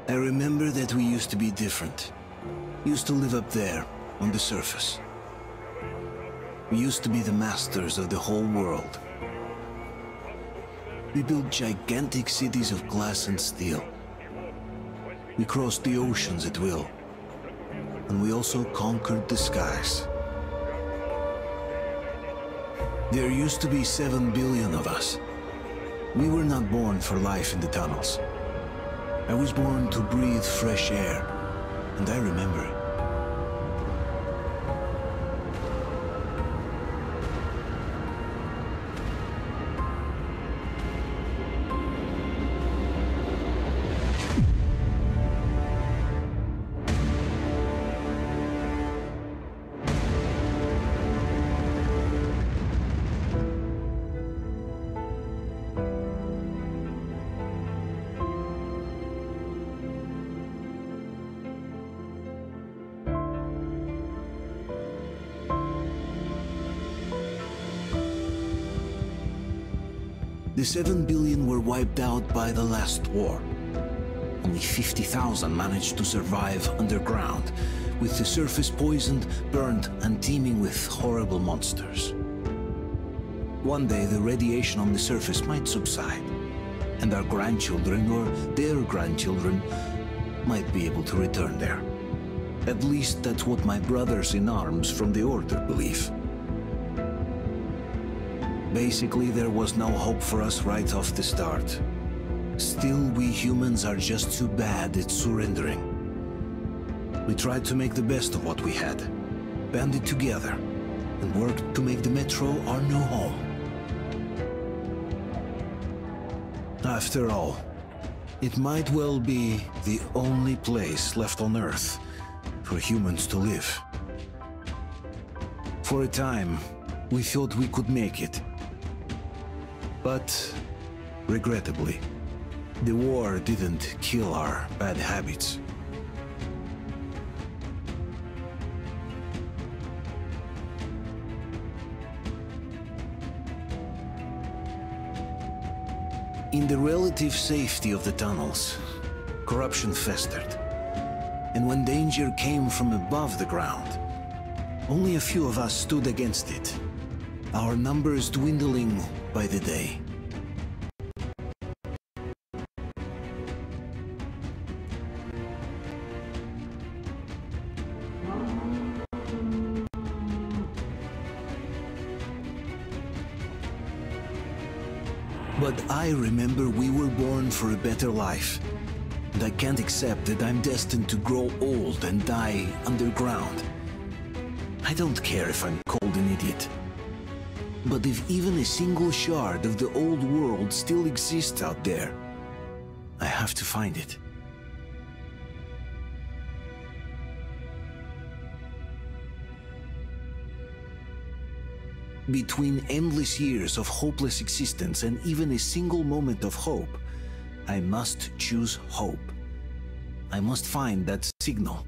I remember that we used to be different. Used to live up there, on the surface. We used to be the masters of the whole world. We built gigantic cities of glass and steel. We crossed the oceans at will. And we also conquered the skies. There used to be 7 billion of us. We were not born for life in the tunnels. I was born to breathe fresh air, and I remember it. The 7 billion were wiped out by the last war. Only 50,000 managed to survive underground, with the surface poisoned, burned, and teeming with horrible monsters. One day the radiation on the surface might subside, and our grandchildren or their grandchildren might be able to return there. At least that's what my brothers in arms from the Order believe. Basically, there was no hope for us right off the start. Still, we humans are just too bad at surrendering. We tried to make the best of what we had, banded together, and worked to make the Metro our new home. After all, it might well be the only place left on Earth for humans to live. For a time, we thought we could make it. But, regrettably, the war didn't kill our bad habits. In the relative safety of the tunnels, corruption festered. And when danger came from above the ground, only a few of us stood against it, our numbers dwindling by the day. But I remember we were born for a better life, and I can't accept that I'm destined to grow old and die underground. I don't care if I'm called an idiot. But if even a single shard of the old world still exists out there, I have to find it. Between endless years of hopeless existence and even a single moment of hope, I must choose hope. I must find that signal.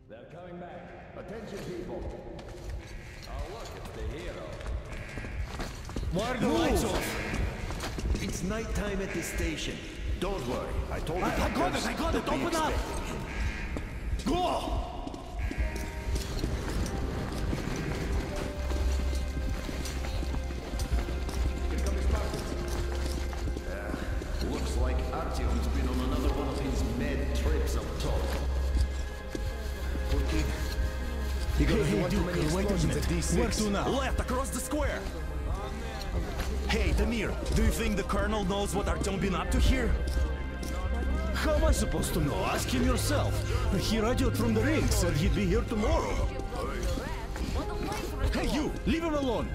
They're coming back. Attention, people. Oh, look, it's the hero. Why are the lights off? It's nighttime at the station. Don't worry. I told you. I got it! Open up! Go! Looks like Artyom's been on another one of his mad trips up top. Okay. He got too many explosions at D6. Where to now? Left, across the square. Hey, Tamir, do you think the Colonel knows what Artyom been up to here? How am I supposed to know? Ask him yourself. He radioed from the ring, said he'd be here tomorrow. Hey, you! Leave him alone!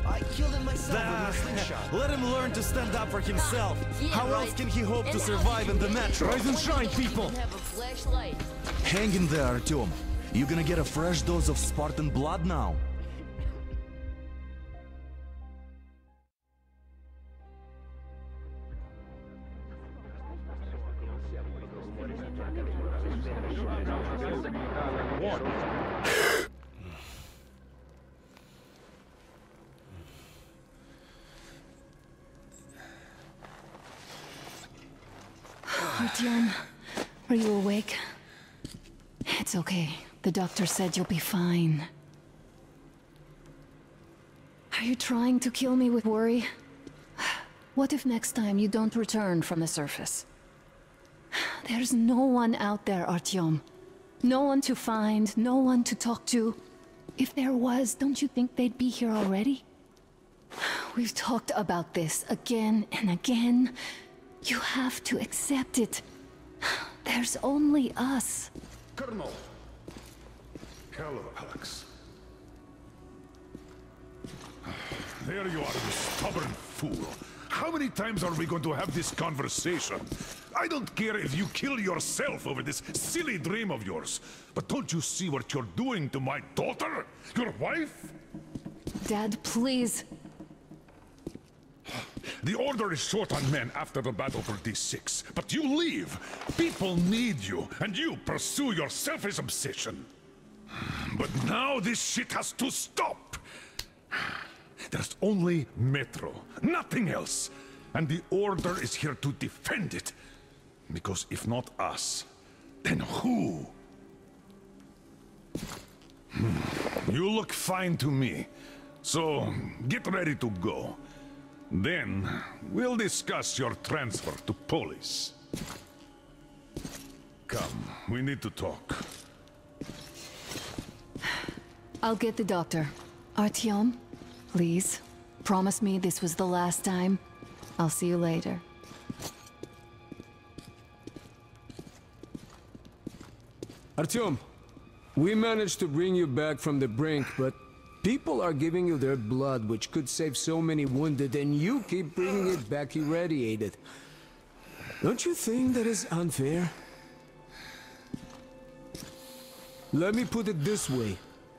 I killed him myself with my slingshot. Let him learn to stand up for himself. How else can he hope to survive in the metro? Rise and shine, people! Hang in there, Artyom. You're gonna get a fresh dose of Spartan blood now. Artyom, are you awake? It's okay. The doctor said you'll be fine. Are you trying to kill me with worry? What if next time you don't return from the surface? There's no one out there, Artyom. No one to find, no one to talk to. If there was, don't you think they'd be here already? We've talked about this again and again. You have to accept it. There's only us. Colonel! Hello, Alex. There you are, you stubborn fool. How many times are we going to have this conversation? I don't care if you kill yourself over this silly dream of yours, but don't you see what you're doing to my daughter? Your wife? Dad, please. The Order is short on men after the battle for D6, but you leave. People need you, and you pursue your selfish obsession. But now this shit has to stop. There's only Metro, nothing else. And the Order is here to defend it. Because if not us, then who? You look fine to me. So, get ready to go. Then, we'll discuss your transfer to Polis. Come, we need to talk. I'll get the doctor. Artyom, please, promise me this was the last time. I'll see you later. Artyom, we managed to bring you back from the brink, but people are giving you their blood, which could save so many wounded, and you keep bringing it back irradiated. Don't you think that is unfair? Let me put it this way.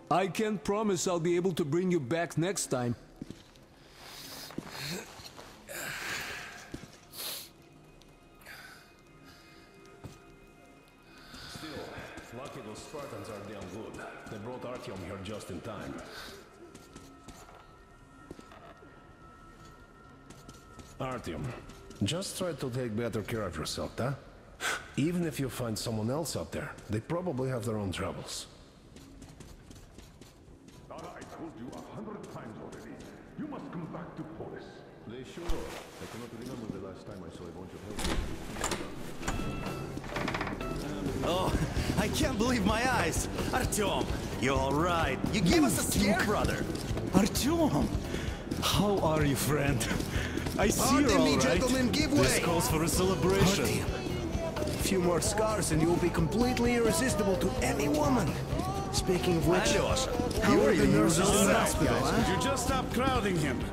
I can't promise I'll be able to bring you back next time. Lucky those Spartans are damn good. They brought Artyom here just in time. Artyom, just try to take better care of yourself, huh? Even if you find someone else out there, they probably have their own troubles. Dara, I told you 100 times already. You must come back to Polis. They sure are. I cannot remember the last time I saw a bunch of help. Oh, I can't believe my eyes! Artyom, you all right? You gave us a scare, brother! Artyom! How are you, friend? I see you're all right. Gentlemen, give This way! calls for a celebration. A few more scars and you'll be completely irresistible to any woman. Speaking of which, how are the nurses in the hospital, huh? You just stop crowding him.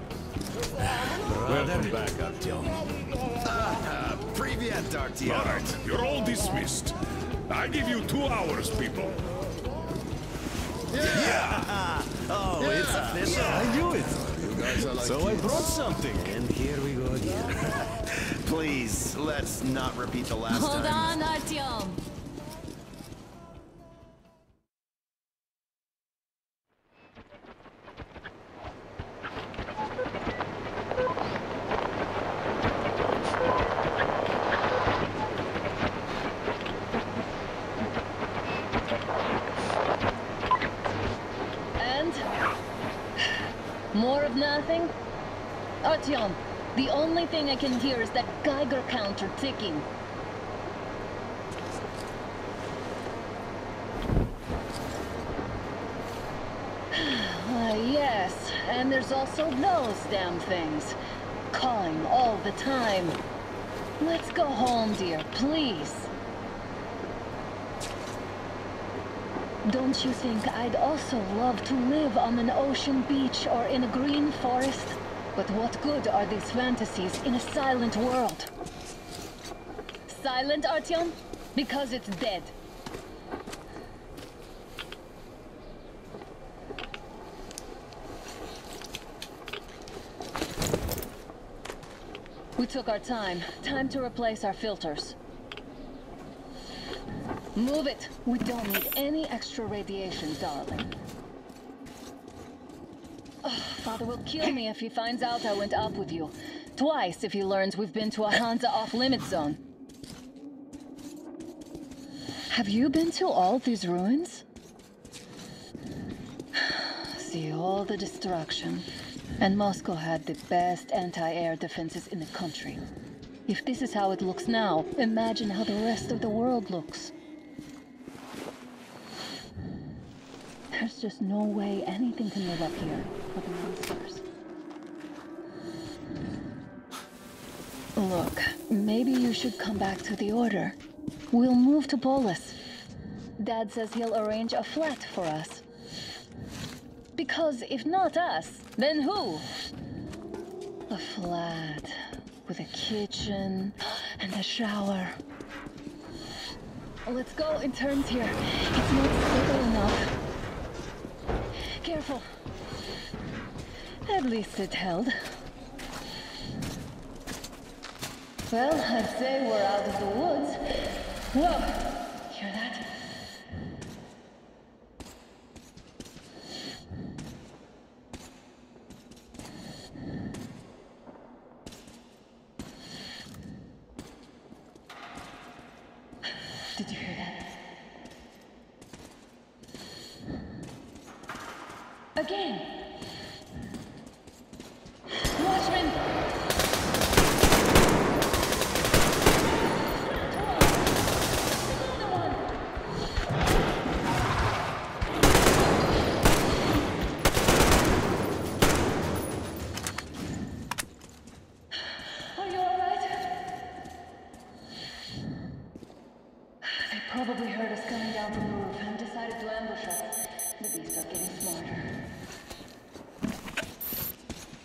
Welcome back, Artyom. Привет, Artyom! All right, you're all dismissed. I give you 2 hours, people. Yeah! Oh, it's official! I knew it. Like So I brought something. And here we go again. Please, let's not repeat the last time. Hold on, Artyom. More of nothing? Artyom, the only thing I can hear is that Geiger counter ticking. Yes, and there's also those damn things. Calling all the time. Let's go home, dear, please. Don't you think I'd also love to live on an ocean beach or in a green forest? But what good are these fantasies in a silent world? Silent, Artyom? Because it's dead. We took our time. Time to replace our filters. Move it! We don't need any extra radiation, darling. Oh, Father will kill me if he finds out I went up with you. Twice if he learns we've been to a Hansa off-limit zone. Have you been to all these ruins? See all the destruction. And Moscow had the best anti-air defenses in the country. If this is how it looks now, imagine how the rest of the world looks. There's just no way anything can live up here for the monsters. Look, maybe you should come back to the Order. We'll move to Polis. Dad says he'll arrange a flat for us. Because if not us, then who? A flat with a kitchen and a shower. Let's go in turns here. It's not stable enough. Careful. At least it held. Well, I'd say we're out of the woods. Whoa! Hear that? Did you hear that? Again! Watchman! Another one! Are you alright? They probably heard us coming down from the roof and decided to ambush us. The beasts are getting smarter.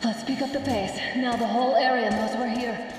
Let's pick up the pace. Now the whole area knows we're here.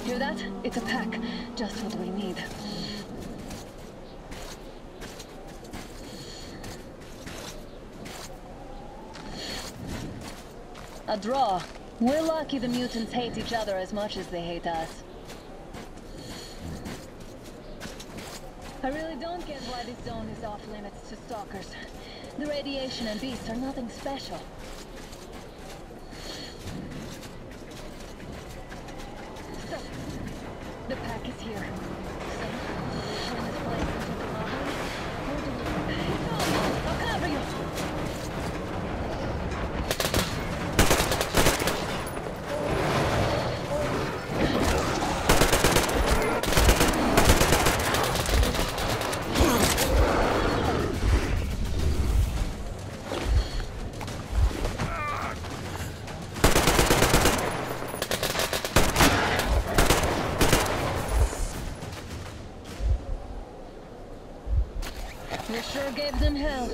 Hear that? It's a pack. Just what we need. A draw. We're lucky the mutants hate each other as much as they hate us. I really don't get why this zone is off limits to stalkers. The radiation and beasts are nothing special. Stop. The pack is here. So, will we turn this place into a robbery? Or do we... No! I'll cover you! We sure gave them hell.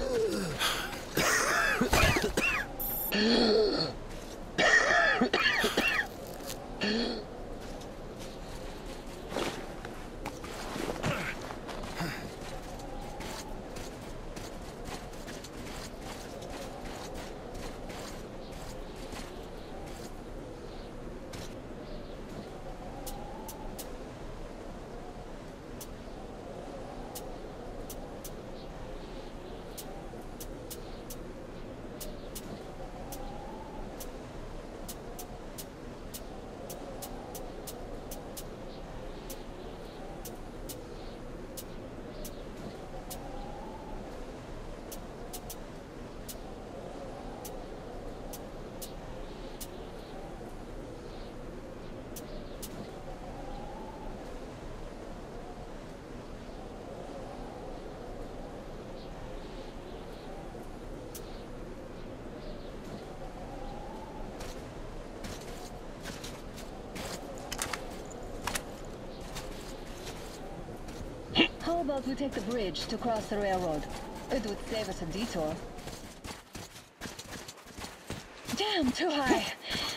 about we take the bridge to cross the railroad? It would save us a detour. Damn, too high.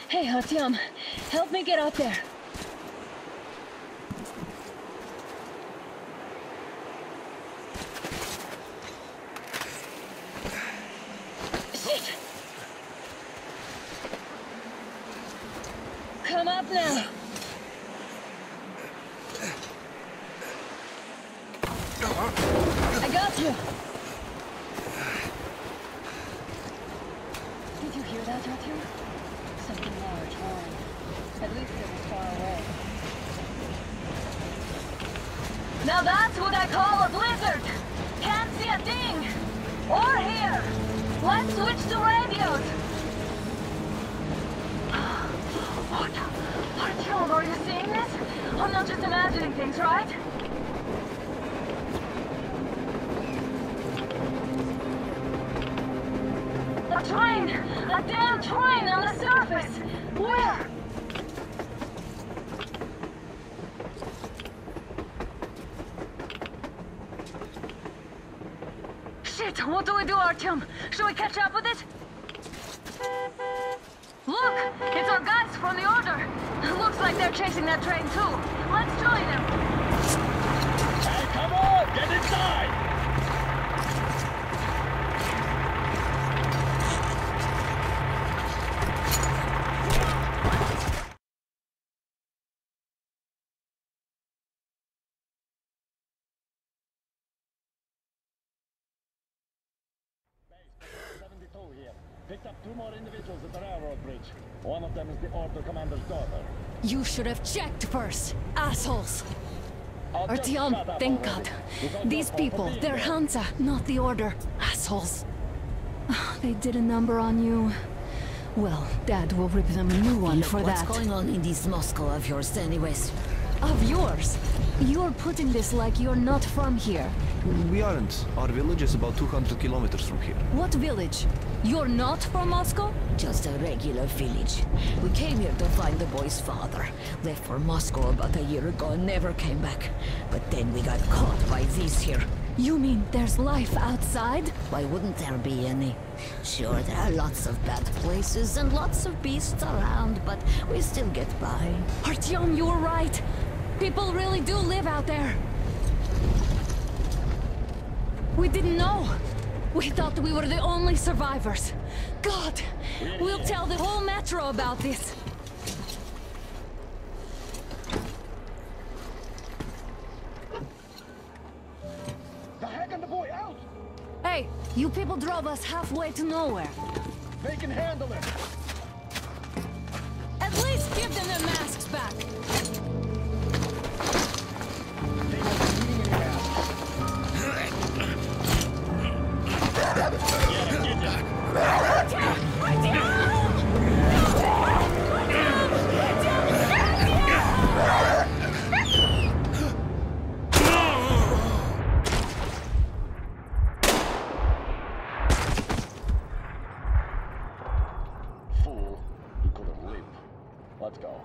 Hey, Artyom, help me get up there. Shit! Come up now. I got you. Did you hear that, Artyom? Something large roaring. At least it was far away. Now that's what I call a blizzard! Can't see a thing! Or hear! Let's switch to radios! What? Artyom, are you seeing this? I'm not just imagining things, right? A train! A damn train on the surface! Where? Shit! What do we do, Artyom? Should we catch up with it? Look! It's our guys from the Order! Looks like they're chasing that train too. Let's join them! Hey, come on! Get inside! Here. Picked up 2 more individuals at the railroad bridge. One of them is the Order commander's daughter. You should have checked first, assholes! Artyom, Artyom, thank God. These people, they're Hansa, not the Order. Assholes. They did a number on you. Well, Dad will rip them a new one for that. What's going on in this Moscow of yours anyways? Of yours? You're putting this like you're not from here. We aren't. Our village is about 200 kilometers from here. What village? You're not from Moscow? Just a regular village. We came here to find the boy's father. Left for Moscow about a year ago and never came back. But then we got caught by these here. You mean there's life outside? Why wouldn't there be any? Sure, there are lots of bad places and lots of beasts around, but we still get by. Artyom, you were right. People really do live out there. We didn't know. We thought we were the only survivors. God, we'll tell the whole metro about this. The Hag and the boy out! Hey, you people drove us halfway to nowhere. They can handle it! At least give them their masks back. Fool, you could have lived. Let's go.